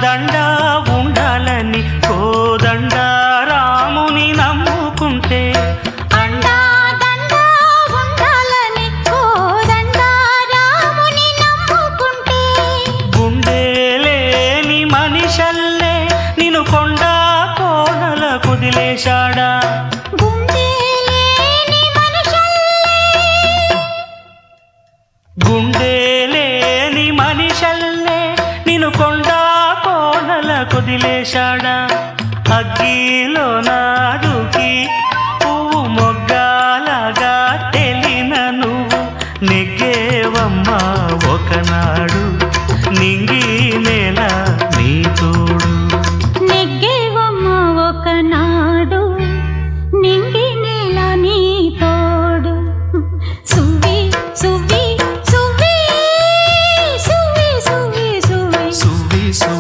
దండా ఉండాలని కోదండ రాముని నమ్ముకుంటే అండా దండా ఉండాలని కోదండ రాముని నమ్ముకుంటే గుండె లేని మనిషల్లే నిన్ను కొండా కోనల కుదిలేశాడా గుండె లేని మనిషల్లే నిన్ను కొండా కోనల కుదిలేశాడా అగ్గిలో నా